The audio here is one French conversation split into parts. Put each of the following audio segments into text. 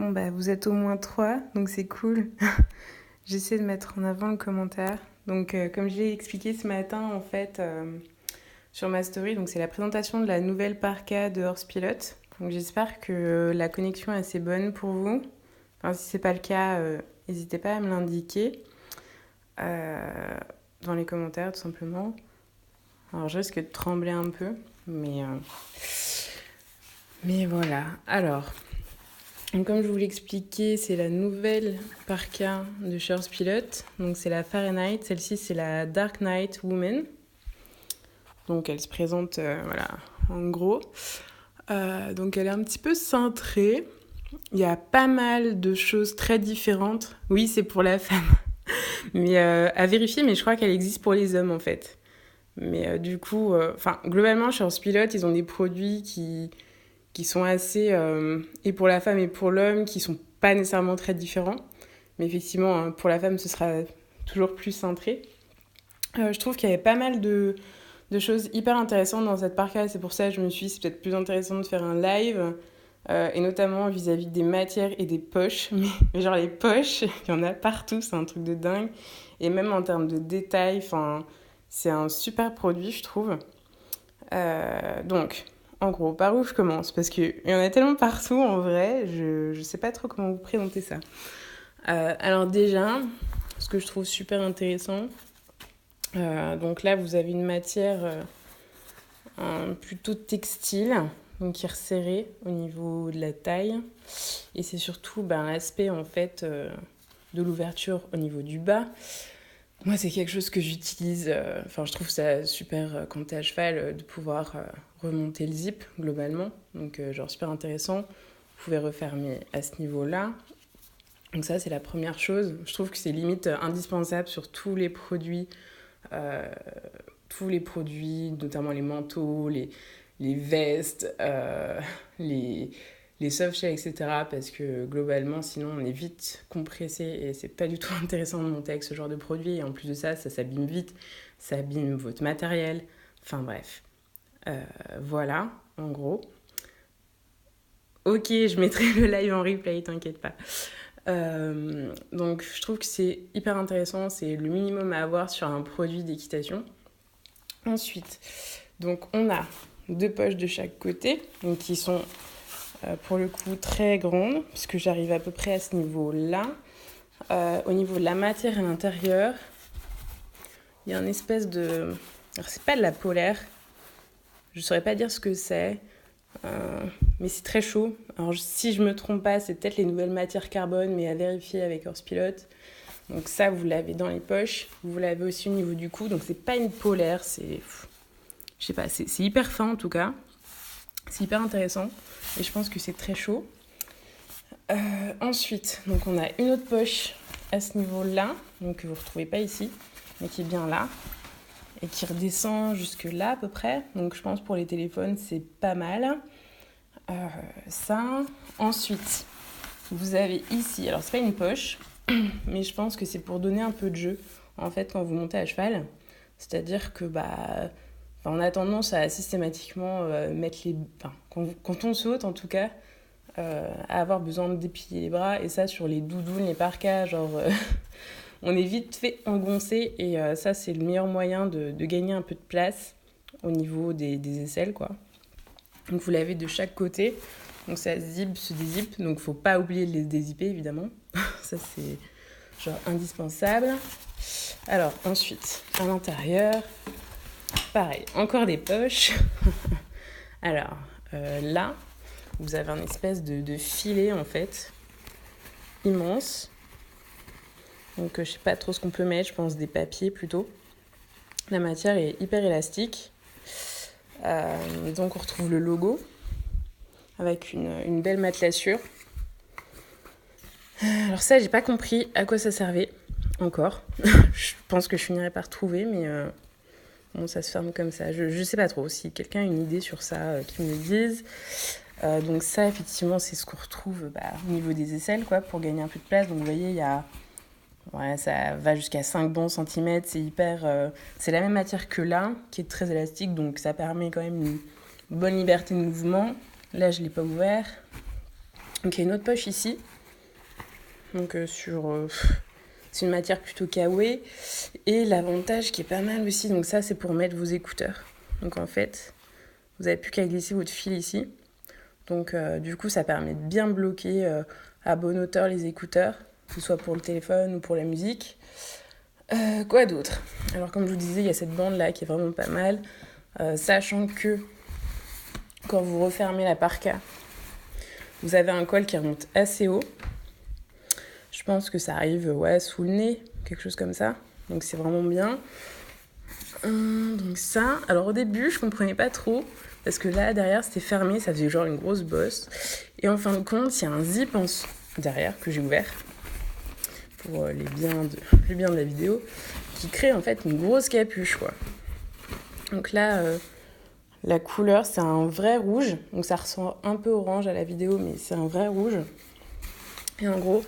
Bon, bah, vous êtes au moins 3, donc c'est cool. J'essaie de mettre en avant le commentaire. Donc, comme je l'ai expliqué ce matin, en fait, sur ma story, donc c'est la présentation de la nouvelle parka de Horse Pilot. Donc, j'espère que la connexion est assez bonne pour vous. Enfin, si c'est pas le cas, n'hésitez pas à me l'indiquer dans les commentaires, tout simplement. Alors, je risque de trembler un peu, mais voilà. Alors, donc comme je vous l'expliquais, c'est la nouvelle parka de chez Horse Pilot. Donc c'est la Fahrenheit. Celle-ci, c'est la Dark Knight Woman. Donc elle se présente voilà, en gros. Donc elle est un petit peu cintrée. Il y a pas mal de choses très différentes. Oui, c'est pour la femme. Mais à vérifier, mais je crois qu'elle existe pour les hommes en fait. Mais du coup, globalement, chez Horse Pilot, ils ont des produits qui sont assez, et pour la femme et pour l'homme, qui sont pas nécessairement très différents. Mais effectivement, pour la femme, ce sera toujours plus cintré. Je trouve qu'il y avait pas mal de choses hyper intéressantes dans cette parka. C'est pour ça que je me suis dit c'est peut-être plus intéressant de faire un live. Et notamment vis-à-vis des matières et des poches. Mais genre les poches, il y en a partout, c'est un truc de dingue. Et même en termes de détails, c'est un super produit, je trouve. Donc, en gros, par où je commence? Parce qu'il y en a tellement partout, en vrai, je sais pas trop comment vous présenter ça. Alors déjà, ce que je trouve super intéressant, donc là, vous avez une matière plutôt textile, donc qui est resserrée au niveau de la taille. Et c'est surtout l'aspect, en fait, de l'ouverture au niveau du bas. Moi, c'est quelque chose que j'utilise. Je trouve ça super quand t'es à cheval de pouvoir remonter le zip globalement. Donc, genre super intéressant. Vous pouvez refermer à ce niveau-là. Donc ça, c'est la première chose. Je trouve que c'est limite indispensable sur tous les produits, notamment les manteaux, les vestes, les soft shells, etc. Parce que globalement, sinon, on est vite compressé et c'est pas du tout intéressant de monter avec ce genre de produit. Et en plus de ça, ça s'abîme vite, ça abîme votre matériel. Enfin bref. Voilà, en gros. Ok, je mettrai le live en replay, t'inquiète pas. Donc je trouve que c'est hyper intéressant, c'est le minimum à avoir sur un produit d'équitation. Ensuite, donc on a 2 poches de chaque côté, donc qui sont pour le coup très grandes, puisque j'arrive à peu près à ce niveau-là. Au niveau de la matière à l'intérieur, il y a une espèce de... Alors c'est pas de la polaire, je saurais pas dire ce que c'est, mais c'est très chaud. Alors si je me trompe pas, c'est peut-être les nouvelles matières carbone, mais à vérifier avec Horse Pilot. Donc ça, vous l'avez dans les poches, vous l'avez aussi au niveau du cou, donc c'est pas une polaire, c'est... Je sais pas, c'est hyper fin en tout cas. C'est hyper intéressant et je pense que c'est très chaud. Ensuite, donc on a une autre poche à ce niveau-là, donc que vous ne retrouvez pas ici, mais qui est bien là et qui redescend jusque là à peu près. Donc je pense pour les téléphones, c'est pas mal. Ça. Ensuite, vous avez ici, alors c'est pas une poche, mais je pense que c'est pour donner un peu de jeu en fait quand vous montez à cheval. C'est-à-dire que on a tendance à systématiquement mettre les... quand on saute, en tout cas, à avoir besoin de déplier les bras. Et ça, sur les doudounes, les parkas, on est vite fait engoncer. Et ça, c'est le meilleur moyen de gagner un peu de place au niveau des aisselles, quoi. Donc, vous l'avez de chaque côté. Donc, ça zip, se dézippe. Donc, faut pas oublier de les dézipper, évidemment. Ça, c'est indispensable. Alors, ensuite, à l'intérieur... Pareil, encore des poches. Alors, là, vous avez un espèce de filet, en fait, immense. Donc, je sais pas trop ce qu'on peut mettre, je pense des papiers plutôt. La matière est hyper élastique. Donc, on retrouve le logo avec une belle matelassure. Alors ça, j'ai pas compris à quoi ça servait encore. Je pense que je finirai par trouver, mais... Bon, ça se ferme comme ça. Je sais pas trop. Si quelqu'un a une idée sur ça, qu'il me le dise. Donc ça, effectivement, c'est ce qu'on retrouve au niveau des aisselles, quoi, pour gagner un peu de place. Donc vous voyez, il y a... Ouais, ça va jusqu'à 5 bons centimètres. C'est hyper... c'est la même matière que là, qui est très élastique. Donc ça permet quand même une bonne liberté de mouvement. Là, je l'ai pas ouvert. Donc il y a une autre poche ici. Donc c'est une matière plutôt kawaii. Et l'avantage qui est pas mal aussi, donc ça c'est pour mettre vos écouteurs. Donc en fait, vous n'avez plus qu'à glisser votre fil ici. Donc du coup ça permet de bien bloquer à bonne hauteur les écouteurs, que ce soit pour le téléphone ou pour la musique. Quoi d'autre? Alors comme je vous disais, il y a cette bande là qui est vraiment pas mal. Sachant que quand vous refermez la parka, vous avez un col qui remonte assez haut. Je pense que ça arrive sous le nez, quelque chose comme ça. Donc c'est vraiment bien. Donc ça, alors au début je comprenais pas trop parce que là derrière c'était fermé, ça faisait genre une grosse bosse. Et en fin de compte, il y a un zip derrière que j'ai ouvert pour le bien de la vidéo, qui crée en fait une grosse capuche quoi. Donc là, la couleur c'est un vrai rouge, donc ça ressemble un peu orange à la vidéo, mais c'est un vrai rouge. Et en gros,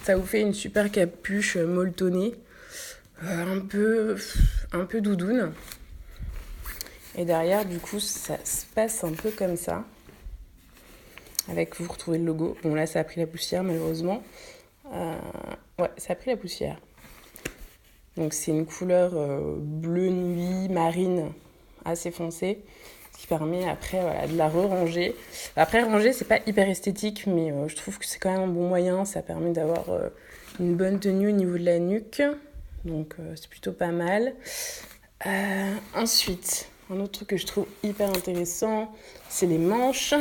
ça vous fait une super capuche molletonnée, un peu doudoune. Et derrière, du coup, ça se passe un peu comme ça. Avec, vous retrouvez le logo. Bon, là, ça a pris la poussière, malheureusement. Ouais, ça a pris la poussière. Donc, c'est une couleur bleu nuit, marine, assez foncée. Ce qui permet, après, de la ranger. Après, ranger, c'est pas hyper esthétique, mais je trouve que c'est quand même un bon moyen. Ça permet d'avoir une bonne tenue au niveau de la nuque. Donc, c'est plutôt pas mal. Ensuite, un autre truc que je trouve hyper intéressant, c'est les manches.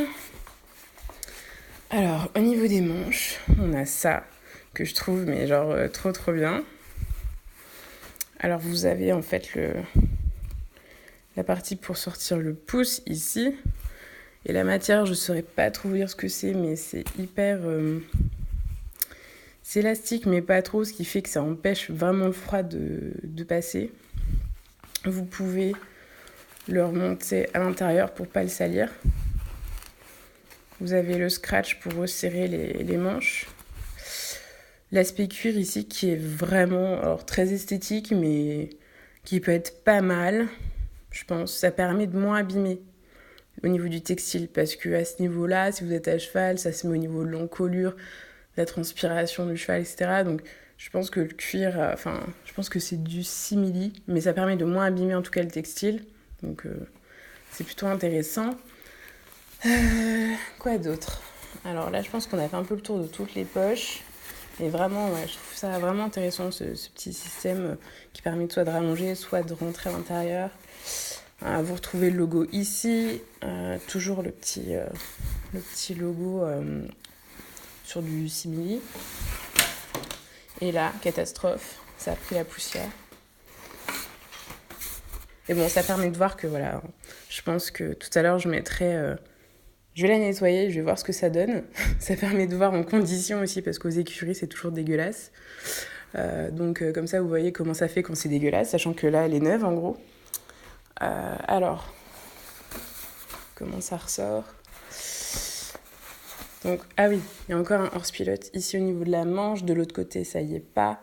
Alors, au niveau des manches, on a ça que je trouve mais genre trop bien. Alors, vous avez en fait la partie pour sortir le pouce ici. Et la matière, je ne saurais pas trop vous dire ce que c'est, mais c'est hyper... c'est élastique, mais pas trop, ce qui fait que ça empêche vraiment le froid de passer. Vous pouvez le remonter à l'intérieur pour ne pas le salir. Vous avez le scratch pour resserrer les manches. L'aspect cuir ici qui est vraiment très esthétique, mais qui peut être pas mal, je pense. Ça permet de moins abîmer au niveau du textile, parce que à ce niveau-là, si vous êtes à cheval, ça se met au niveau de l'encolure, la transpiration du cheval, etc. Donc je pense que le cuir, je pense que c'est du simili, mais ça permet de moins abîmer en tout cas le textile. Donc c'est plutôt intéressant. Quoi d'autre? Alors là, je pense qu'on a fait un peu le tour de toutes les poches. Et vraiment, je trouve ça vraiment intéressant, ce petit système qui permet soit de rallonger, soit de rentrer à l'intérieur. Vous retrouvez le logo ici, toujours le petit logo sur du simili. Et là, catastrophe, ça a pris la poussière. Et bon, ça permet de voir que voilà, je pense que tout à l'heure, je mettrai... je vais la nettoyer, je vais voir ce que ça donne. Ça permet de voir en condition aussi, parce qu'aux écuries, c'est toujours dégueulasse. Donc comme ça, vous voyez comment ça fait quand c'est dégueulasse, sachant que là, elle est neuve en gros. Alors, comment ça ressort? Donc, ah oui, il y a encore un hors-pilote ici au niveau de la manche. De l'autre côté, ça y est pas.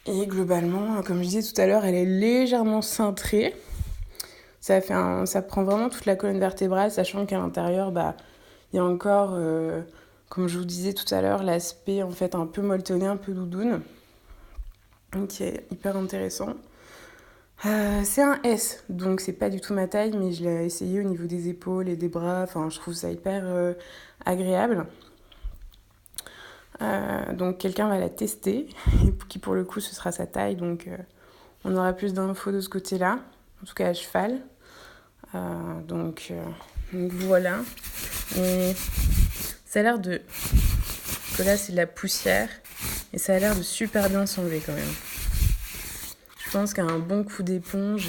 Et globalement, comme je disais tout à l'heure, elle est légèrement cintrée. Ça prend vraiment toute la colonne vertébrale, sachant qu'à l'intérieur, il y a encore, comme je vous disais tout à l'heure, l'aspect en fait un peu molletonné, un peu doudoune, qui est hyper intéressant. C'est un S, donc c'est pas du tout ma taille, mais je l'ai essayé au niveau des épaules et des bras. Enfin, je trouve ça hyper agréable. Donc quelqu'un va la tester, qui pour le coup ce sera sa taille, donc on aura plus d'infos de ce côté-là, en tout cas à cheval. Donc voilà. Et ça a l'air que là c'est de la poussière et ça a l'air de super bien s'enlever quand même. Je pense qu'un bon coup d'éponge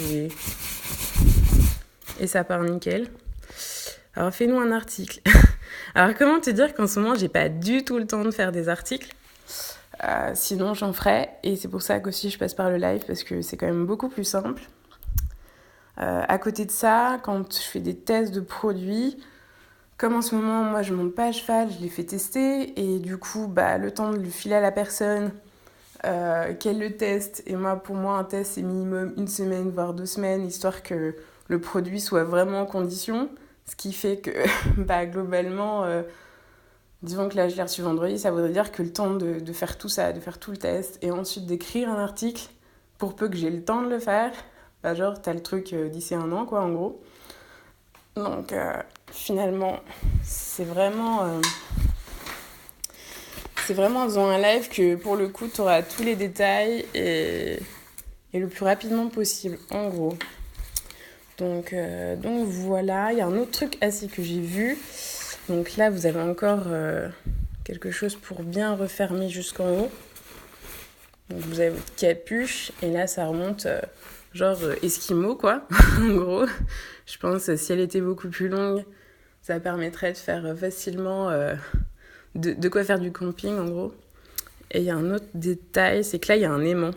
et ça part nickel. Alors fais-nous un article. Alors comment te dire qu'en ce moment j'ai pas du tout le temps de faire des articles, sinon j'en ferai, et c'est pour ça qu'aussi je passe par le live parce que c'est quand même beaucoup plus simple. À côté de ça, quand je fais des tests de produits, comme en ce moment moi je monte pas à cheval, je les fais tester et du coup le temps de le filer à la personne, qu'elle le teste, et pour moi un test c'est minimum 1 semaine voire 2 semaines, histoire que le produit soit vraiment en condition, ce qui fait que globalement disons que là, je l'ai reçu vendredi, ça voudrait dire que le temps de faire tout ça, de faire tout le test, et ensuite d'écrire un article, pour peu que j'ai le temps de le faire, bah genre, t'as le truc d'ici 1 an, quoi, en gros. Donc, finalement, c'est vraiment en faisant un live que, pour le coup, t'auras tous les détails et le plus rapidement possible, en gros. Donc voilà, il y a un autre truc assis que j'ai vu. Donc là, vous avez encore quelque chose pour bien refermer jusqu'en haut. Donc vous avez votre capuche et là, ça remonte genre esquimau, quoi, en gros. Je pense que si elle était beaucoup plus longue, ça permettrait de faire facilement de quoi faire du camping, en gros. Et il y a un autre détail, c'est que là, il y a un aimant.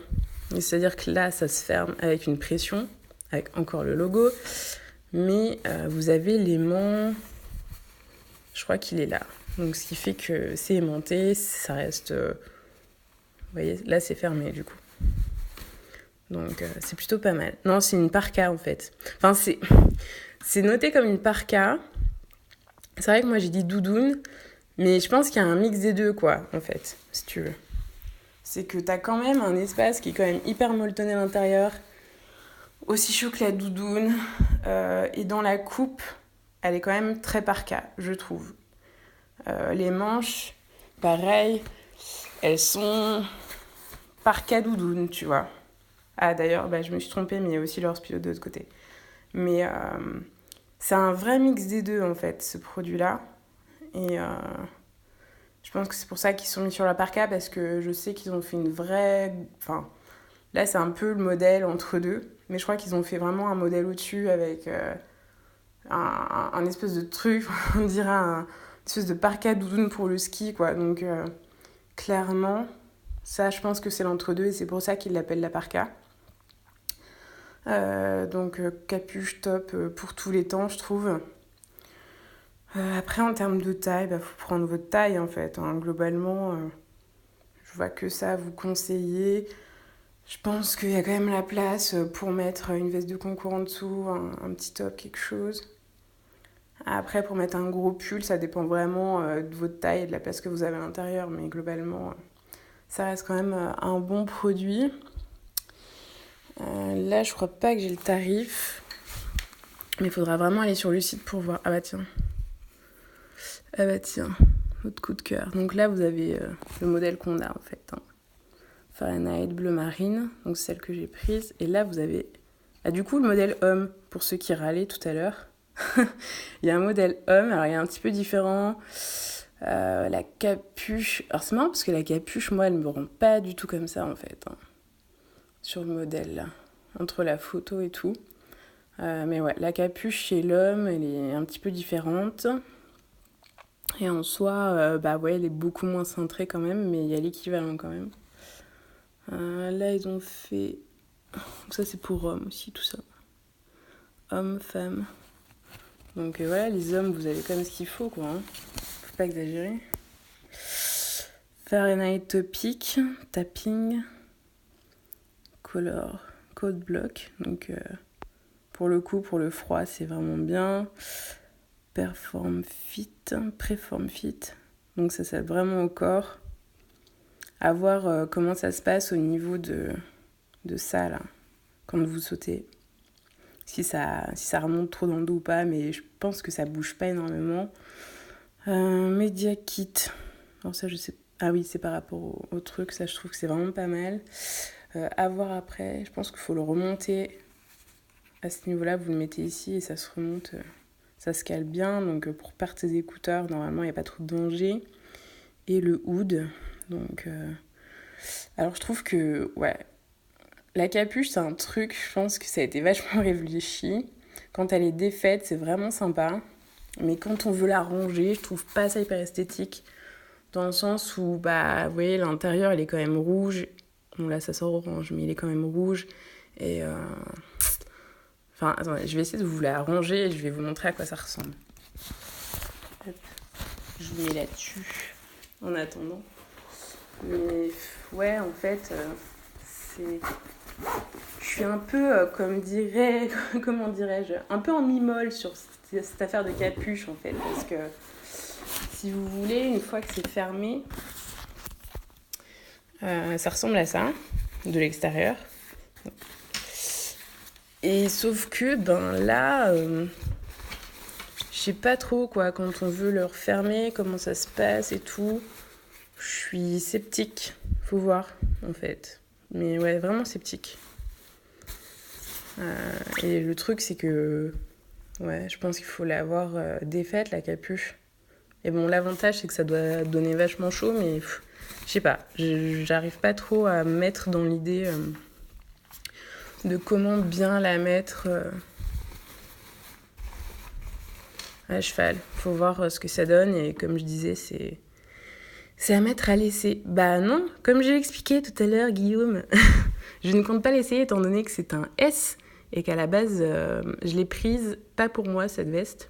C'est-à-dire que là, ça se ferme avec une pression, avec encore le logo. Mais vous avez l'aimant, je crois qu'il est là. Donc ce qui fait que c'est aimanté, ça reste... vous voyez, là, c'est fermé, du coup. Donc c'est plutôt pas mal. Non, c'est une parka, en fait. Enfin, c'est noté comme une parka. C'est vrai que moi, j'ai dit doudoune, mais je pense qu'il y a un mix des deux, quoi, en fait, si tu veux. C'est que t'as quand même un espace qui est quand même hyper molletonné à l'intérieur, aussi chaud que la doudoune, et dans la coupe, elle est quand même très parka, je trouve. Les manches, pareil, elles sont parka doudoune, tu vois. Ah d'ailleurs, je me suis trompée, mais il y a aussi leur spilo de l'autre côté. Mais c'est un vrai mix des deux, en fait, ce produit-là. Et je pense que c'est pour ça qu'ils sont mis sur la parka, parce que je sais qu'ils ont fait une vraie... Enfin, là, c'est un peu le modèle entre deux. Mais je crois qu'ils ont fait vraiment un modèle au-dessus avec un espèce de truc, on dirait une espèce de parka doudoune pour le ski, quoi. Donc, clairement, ça, je pense que c'est l'entre-deux et c'est pour ça qu'ils l'appellent la parka. Donc, capuche top pour tous les temps, je trouve. Après, en termes de taille, faut prendre votre taille, en fait. Hein. Globalement, je vois que ça à vous conseiller. Je pense qu'il y a quand même la place pour mettre une veste de concours en dessous, un petit top, quelque chose. Après, pour mettre un gros pull, ça dépend vraiment de votre taille et de la place que vous avez à l'intérieur. Mais globalement, ça reste quand même un bon produit. Là, je crois pas que j'ai le tarif. Mais il faudra vraiment aller sur le site pour voir. Ah bah tiens, votre coup de cœur. Donc là, vous avez le modèle qu'on a en fait. Hein. Fahrenheit bleu marine, donc celle que j'ai prise. Et là, vous avez du coup le modèle homme, pour ceux qui râlaient tout à l'heure. Il y a un modèle homme, alors il est un petit peu différent. La capuche... Alors c'est marrant parce que la capuche, moi, elle me rend pas du tout comme ça en fait. Hein, sur le modèle là, entre la photo et tout. Mais ouais, la capuche chez l'homme, elle est un petit peu différente. Et en soi, ouais, elle est beaucoup moins cintrée quand même, mais il y a l'équivalent quand même. Là, ils ont fait... Donc ça, c'est pour hommes aussi, tout ça. Hommes, femmes. Donc voilà, les hommes, vous avez quand même ce qu'il faut, quoi. Hein. Faut pas exagérer. Fahrenheit Topic, Tapping, Color, Code Block. Donc pour le coup, pour le froid, c'est vraiment bien. Preform Fit. Donc ça s'aide vraiment au corps. À voir comment ça se passe au niveau de ça, là, quand vous sautez. Si ça remonte trop dans le dos ou pas, mais je pense que ça bouge pas énormément. Media Kit. Alors ça, je sais. Ah oui, c'est par rapport au truc. Ça, je trouve que c'est vraiment pas mal. À voir après. Je pense qu'il faut le remonter à ce niveau-là. Vous le mettez ici et ça se remonte. Ça se cale bien. Donc, pour perdre ses écouteurs, normalement, il n'y a pas trop de danger. Et le hood. Donc, alors, je trouve que, ouais, la capuche, c'est un truc, je pense que ça a été vachement réfléchi. Quand elle est défaite, c'est vraiment sympa. Mais quand on veut la ranger, je trouve pas ça hyper esthétique. Dans le sens où, vous voyez, l'intérieur, il est quand même rouge. Bon, là, ça sort orange, mais il est quand même rouge. Et Enfin, attendez, je vais essayer de vous la ranger et je vais vous montrer à quoi ça ressemble. Hop. Je vous mets là-dessus en attendant. Mais ouais, en fait, c'est... Je suis un peu, comment dirais-je, un peu en mi-molle sur cette affaire de capuche, en fait, parce que si vous voulez, une fois que c'est fermé, ça ressemble à ça, de l'extérieur. Et sauf que, là, je sais pas trop, quoi, quand on veut le refermer, comment ça se passe et tout. Je suis sceptique, faut voir, en fait. Mais ouais, vraiment sceptique. Et le truc, c'est que, ouais, je pense qu'il faut l'avoir défaite, la capuche. Et bon, l'avantage, c'est que ça doit donner vachement chaud, mais je sais pas. J'arrive pas trop à me mettre dans l'idée de comment bien la mettre à cheval. Faut voir ce que ça donne, et comme je disais, c'est à mettre à l'essai. Bah non, comme j'ai expliqué tout à l'heure, Guillaume, je ne compte pas l'essayer étant donné que c'est un S et qu'à la base, je l'ai prise, pas pour moi cette veste,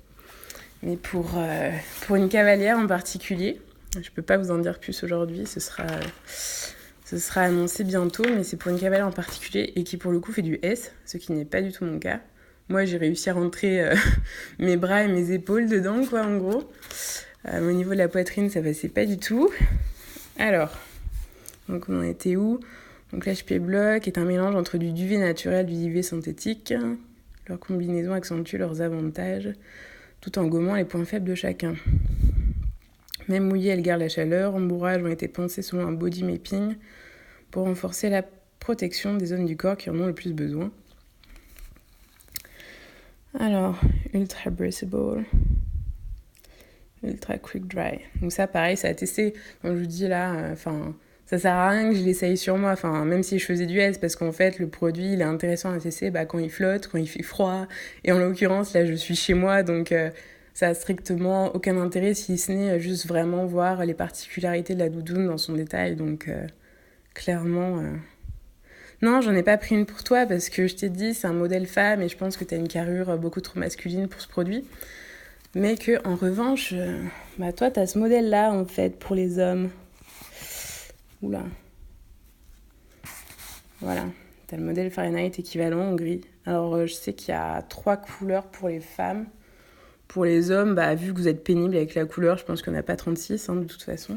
mais pour une cavalière en particulier. Je peux pas vous en dire plus aujourd'hui, ce sera annoncé bientôt, mais c'est pour une cavalière en particulier et qui pour le coup fait du S, ce qui n'est pas du tout mon cas. Moi, j'ai réussi à rentrer mes bras et mes épaules dedans, quoi, en gros. Au niveau de la poitrine, ça passait pas du tout. Alors, donc on en était où ? Donc l'HP Block est un mélange entre du duvet naturel et du duvet synthétique. Leur combinaison accentue leurs avantages, tout en gommant les points faibles de chacun. Même mouillée, elle garde la chaleur. Embourrages ont été pensés selon un body mapping pour renforcer la protection des zones du corps qui en ont le plus besoin. Alors, Ultra Breathable, Ultra Quick Dry. Donc ça, pareil, ça a testé, comme je vous dis là, ça sert à rien que je l'essaye sur moi, même si je faisais du S, parce qu'en fait, le produit, il est intéressant à tester quand il flotte, quand il fait froid. Et en l'occurrence, là, je suis chez moi, donc ça a strictement aucun intérêt, si ce n'est juste vraiment voir les particularités de la doudoune dans son détail. Donc, clairement... Non, j'en ai pas pris une pour toi parce que je t'ai dit, c'est un modèle femme et je pense que t'as une carrure beaucoup trop masculine pour ce produit. Mais que, en revanche, toi, t'as ce modèle-là, en fait, pour les hommes. Oula. Voilà. T'as le modèle Fahrenheit équivalent en gris. Alors, je sais qu'il y a 3 couleurs pour les femmes. Pour les hommes, vu que vous êtes pénible avec la couleur, je pense qu'il n'y en a pas 36, de toute façon.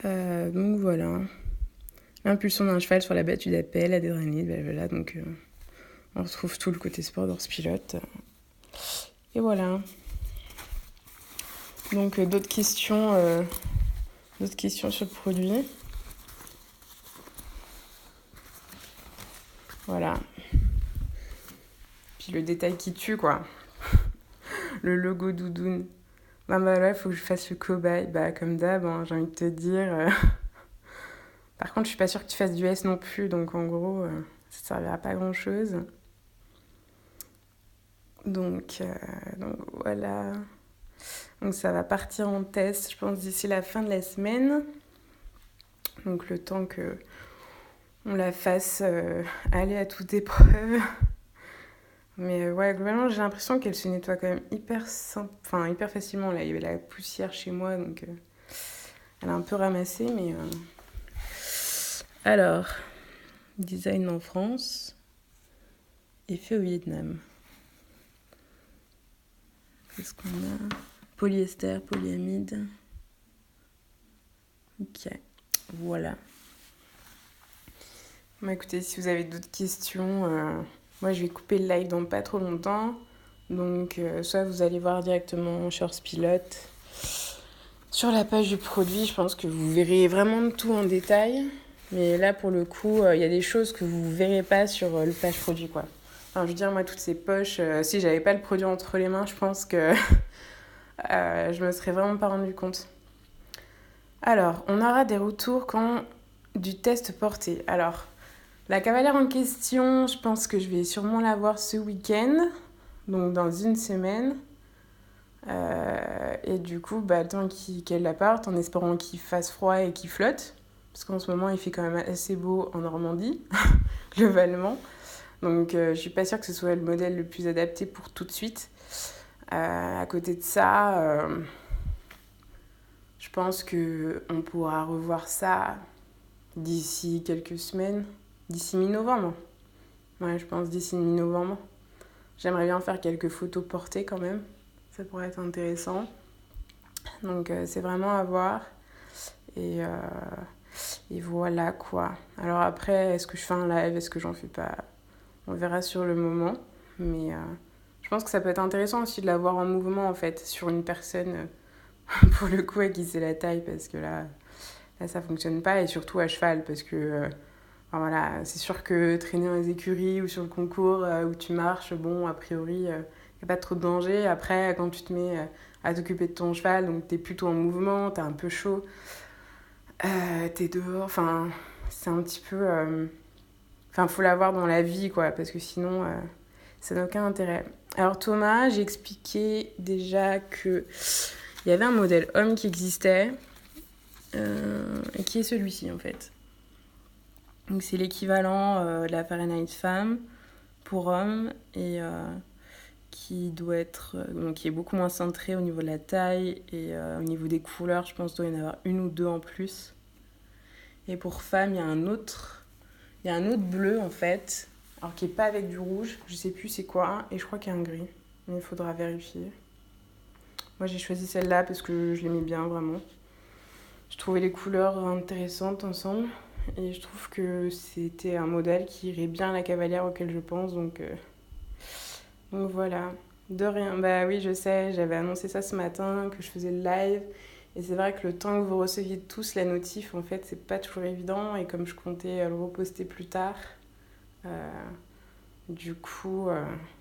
Donc, voilà. L'impulsion d'un cheval sur la battue d'appel, l'adrénaline, blablabla. Donc, on retrouve tout le côté sport d'Horse Pilote. Et voilà. Donc, d'autres questions sur le produit. Voilà. Puis le détail qui tue, quoi. Le logo doudoune. Là, il faut que je fasse le cobaye. Comme d'hab, j'ai envie de te dire... Par contre, je suis pas sûre que tu fasses du S non plus, donc en gros, ça ne servira pas à grand-chose. Donc voilà. Donc ça va partir en test, je pense, d'ici la fin de la semaine. Donc le temps que on la fasse aller à toute épreuve. Mais ouais, globalement, j'ai l'impression qu'elle se nettoie quand même hyper facilement. Là, il y avait la poussière chez moi, donc elle a un peu ramassé, mais... Alors, design en France et fait au Vietnam. Qu'est-ce qu'on a ? Polyester, polyamide. Ok, voilà. Écoutez, si vous avez d'autres questions, moi je vais couper le live dans pas trop longtemps. Donc, soit vous allez voir directement chez Horse Pilote. Sur la page du produit, je pense que vous verrez vraiment tout en détail. Mais là, pour le coup, il y a des choses que vous ne verrez pas sur le page produit, quoi. Je veux dire, moi, toutes ces poches, si j'avais pas le produit entre les mains, je pense que je me serais vraiment pas rendu compte. Alors, on aura des retours quand du test porté. Alors, la cavalière en question, je pense que je vais sûrement la voir ce week-end, donc dans une semaine. Et du coup, le temps qu'elle la parte, en espérant qu'il fasse froid et qu'il flotte. Parce qu'en ce moment, il fait quand même assez beau en Normandie, globalement. Donc, je suis pas sûre que ce soit le modèle le plus adapté pour tout de suite. À côté de ça, je pense qu'on pourra revoir ça d'ici quelques semaines. D'ici mi-novembre. Ouais, je pense d'ici mi-novembre. J'aimerais bien faire quelques photos portées quand même. Ça pourrait être intéressant. Donc c'est vraiment à voir. Et, et voilà quoi. Alors après, est-ce que je fais un live? Est-ce que j'en fais pas? On verra sur le moment. Mais je pense que ça peut être intéressant aussi de la voir en mouvement en fait, sur une personne, pour le coup, à qui c'est la taille, parce que là ça fonctionne pas. Et surtout à cheval, parce que enfin, voilà, c'est sûr que traîner dans les écuries ou sur le concours où tu marches, bon, a priori, il n'y a pas trop de danger. Après, quand tu te mets à t'occuper de ton cheval, donc tu es plutôt en mouvement, tu es un peu chaud, tu es dehors, enfin, c'est un petit peu... Enfin, faut l'avoir dans la vie, quoi, parce que sinon, ça n'a aucun intérêt. Alors Thomas, j'ai expliqué déjà qu'il y avait un modèle homme qui existait, et qui est celui-ci, en fait. Donc c'est l'équivalent de la Fahrenheit femme pour homme, et qui doit être donc qui est beaucoup moins cintré au niveau de la taille, et au niveau des couleurs, je pense qu'il doit y en avoir une ou deux en plus. Et pour femme, il y a un autre bleu en fait, alors qui est pas avec du rouge, je sais plus c'est quoi, et je crois qu'il y a un gris, mais il faudra vérifier. Moi j'ai choisi celle-là parce que je l'aimais bien vraiment. Je trouvais les couleurs intéressantes ensemble, et je trouve que c'était un modèle qui irait bien à la cavalière auquel je pense, donc voilà. De rien. Bah oui, je sais, j'avais annoncé ça ce matin, que je faisais le live. Et c'est vrai que le temps que vous receviez tous la notif, en fait, c'est pas toujours évident. Et comme je comptais le reposter plus tard, euh, du coup,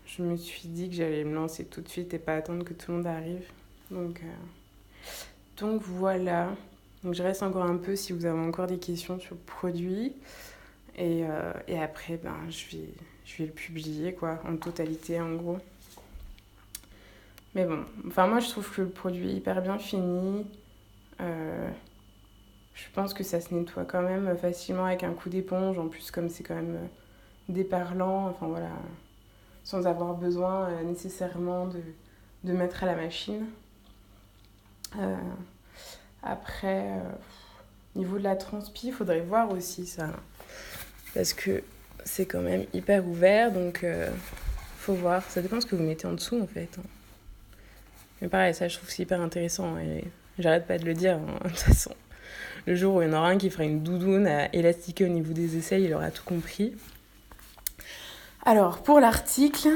je me suis dit que j'allais me lancer tout de suite et pas attendre que tout le monde arrive. Donc voilà. Donc je reste encore un peu si vous avez encore des questions sur le produit. Et après, ben, je vais le publier, quoi, en totalité, en gros. Mais bon, enfin moi je trouve que le produit est hyper bien fini. Je pense que ça se nettoie quand même facilement avec un coup d'éponge. En plus, comme c'est quand même déparlant, enfin voilà, sans avoir besoin nécessairement de mettre à la machine. Après, niveau de la transpi, il faudrait voir aussi ça. Parce que c'est quand même hyper ouvert, donc faut voir. Ça dépend de ce que vous mettez en dessous en fait. Mais pareil, ça je trouve que c'est hyper intéressant. Et j'arrête pas de le dire, hein. De toute façon. Le jour où il y en aura un qui fera une doudoune à élastiquer au niveau des aisselles, il aura tout compris. Alors, pour l'article,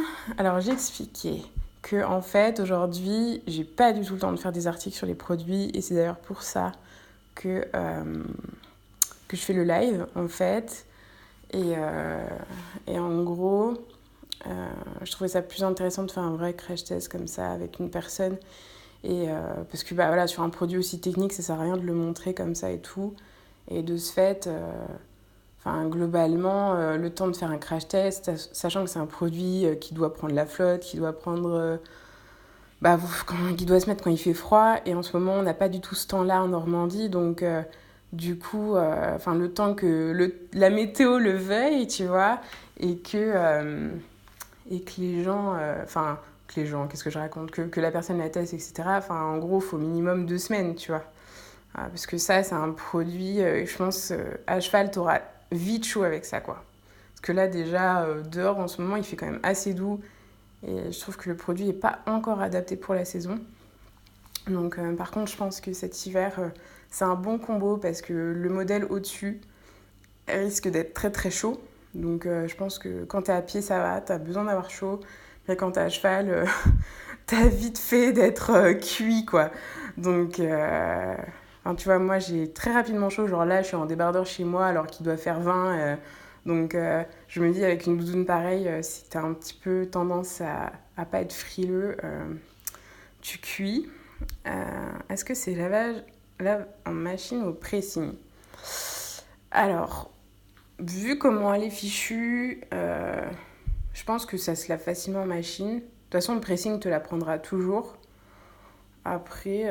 j'ai expliqué que en fait, aujourd'hui, j'ai pas du tout le temps de faire des articles sur les produits, et c'est d'ailleurs pour ça que je fais le live, en fait. Et en gros, je trouvais ça plus intéressant de faire un vrai crash test comme ça avec une personne. Et parce que bah, voilà, sur un produit aussi technique, ça sert à rien de le montrer comme ça et tout. Et de ce fait, globalement, le temps de faire un crash test, sachant que c'est un produit qui doit prendre la flotte, qui doit prendre... qui doit se mettre quand il fait froid. Et en ce moment, on n'a pas du tout ce temps-là en Normandie. Donc, du coup, le temps que la météo le veuille, tu vois, et que les gens... que les gens, qu'est-ce que je raconte, que la personne la teste, etc. En gros, il faut au minimum 2 semaines, tu vois. Parce que ça, c'est un produit, je pense, à cheval, t'auras vite chaud avec ça, quoi. Parce que là, déjà, dehors, en ce moment, il fait quand même assez doux. Et je trouve que le produit n'est pas encore adapté pour la saison. Donc, par contre, je pense que cet hiver, c'est un bon combo parce que le modèle au-dessus risque d'être très, très chaud. Donc, je pense que quand t'es à pied, ça va, t'as besoin d'avoir chaud. Mais quand t'es à cheval, t'as vite fait d'être cuit, quoi. Donc, tu vois, moi, j'ai très rapidement chaud. Genre là, je suis en débardeur chez moi alors qu'il doit faire 20. Donc, je me dis, avec une doudoune pareille, si t'as un petit peu tendance à pas être frileux, tu cuis. Est-ce que c'est lavage en machine ou pressing? Alors, vu comment elle est fichue, je pense que ça se lave facilement en machine. De toute façon, le pressing te l'apprendra toujours. Après,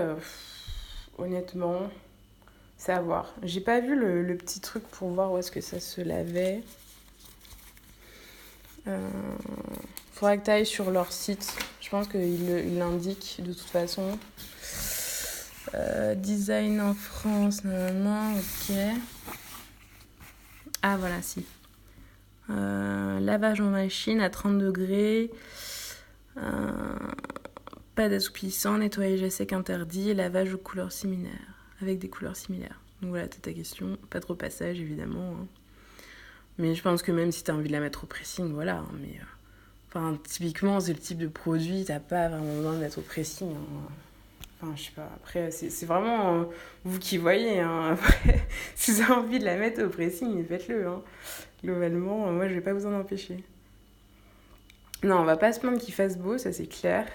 honnêtement, c'est à voir. J'ai pas vu le petit truc pour voir où est-ce que ça se lavait. Faudra que tu ailles sur leur site. Je pense qu'ils l'indiquent de toute façon. Design en France, non, ok. Ah voilà, si. Lavage en machine à 30 degrés. pas d'assouplissant, nettoyage à sec interdit, lavage aux couleurs similaires, avec des couleurs similaires. Donc voilà, c'est ta question. Pas trop passage, évidemment. Hein. Mais je pense que même si t'as envie de la mettre au pressing, voilà. Hein, mais enfin, typiquement, c'est le type de produit, t'as pas vraiment besoin de mettre au pressing. Hein. Enfin, je sais pas. Après, c'est vraiment vous qui voyez. Hein. Après, si vous avez envie de la mettre au pressing, faites-le. Hein. Globalement, moi, je vais pas vous en empêcher. Non, on va pas se plaindre qu'il fasse beau, ça c'est clair.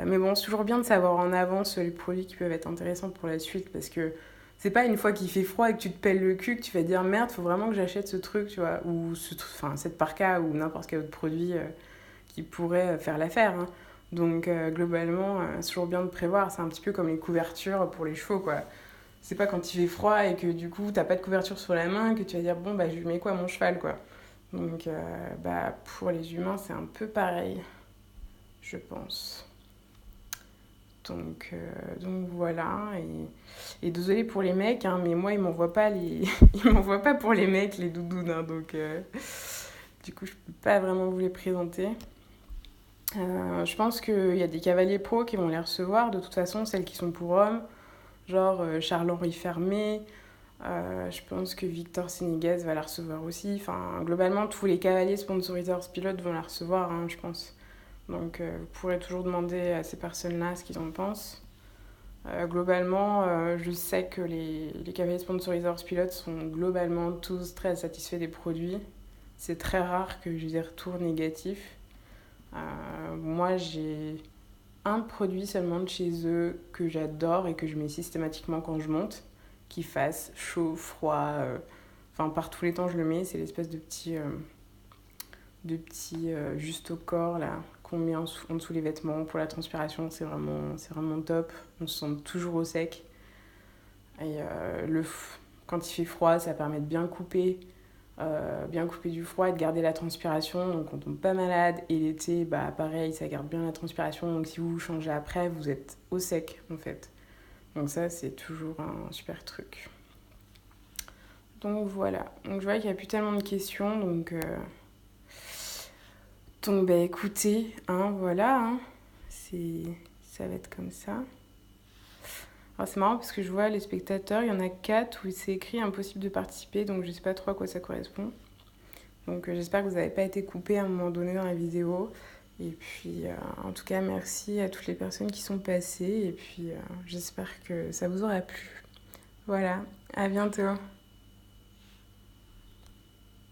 Mais bon, c'est toujours bien de savoir en avance les produits qui peuvent être intéressants pour la suite parce que c'est pas une fois qu'il fait froid et que tu te pelles le cul que tu vas te dire merde, faut vraiment que j'achète ce truc, tu vois, ou cette parka ou n'importe quel autre produit qui pourrait faire l'affaire. Hein. Donc globalement, c'est toujours bien de prévoir. C'est un petit peu comme les couvertures pour les chevaux, quoi. C'est pas quand il fait froid et que du coup t'as pas de couverture sur la main que tu vas dire bon bah je lui mets quoi à mon cheval, quoi. Donc pour les humains c'est un peu pareil, je pense. Donc voilà, et désolé pour les mecs, hein, mais moi ils m'envoient pas ils m'envoient pas pour les mecs les doudounes, hein, donc du coup je peux pas vraiment vous les présenter. Je pense qu'il y a des cavaliers pros qui vont les recevoir, de toute façon celles qui sont pour hommes, genre Charles-Henri Fermé, je pense que Victor Sénéguez va la recevoir aussi, enfin globalement tous les cavaliers sponsoriseurs pilotes vont la recevoir, hein, je pense. Donc vous pourrez toujours demander à ces personnes-là ce qu'ils en pensent. Globalement, je sais que les cavaliers sponsorisés hors pilote sont globalement tous très satisfaits des produits. C'est très rare que j'ai des retours négatifs. Moi, j'ai un produit seulement de chez eux que j'adore et que je mets systématiquement quand je monte, qui fasse chaud, froid, enfin par tous les temps je le mets, c'est l'espèce de petit juste au corps là qu'on met en dessous les vêtements pour la transpiration, c'est vraiment top, on se sent toujours au sec et quand il fait froid ça permet de bien couper du froid et de garder la transpiration, donc on tombe pas malade, et l'été bah pareil ça garde bien la transpiration, donc si vous changez après vous êtes au sec en fait, donc ça c'est toujours un super truc. Donc voilà, donc je vois qu'il n'y a plus tellement de questions, donc bah écoutez, hein, voilà, hein, ça va être comme ça. Alors c'est marrant parce que je vois les spectateurs, il y en a 4 où c'est écrit impossible de participer, donc je sais pas trop à quoi ça correspond. Donc j'espère que vous n'avez pas été coupés à un moment donné dans la vidéo. Et puis en tout cas merci à toutes les personnes qui sont passées, et puis j'espère que ça vous aura plu. Voilà, à bientôt.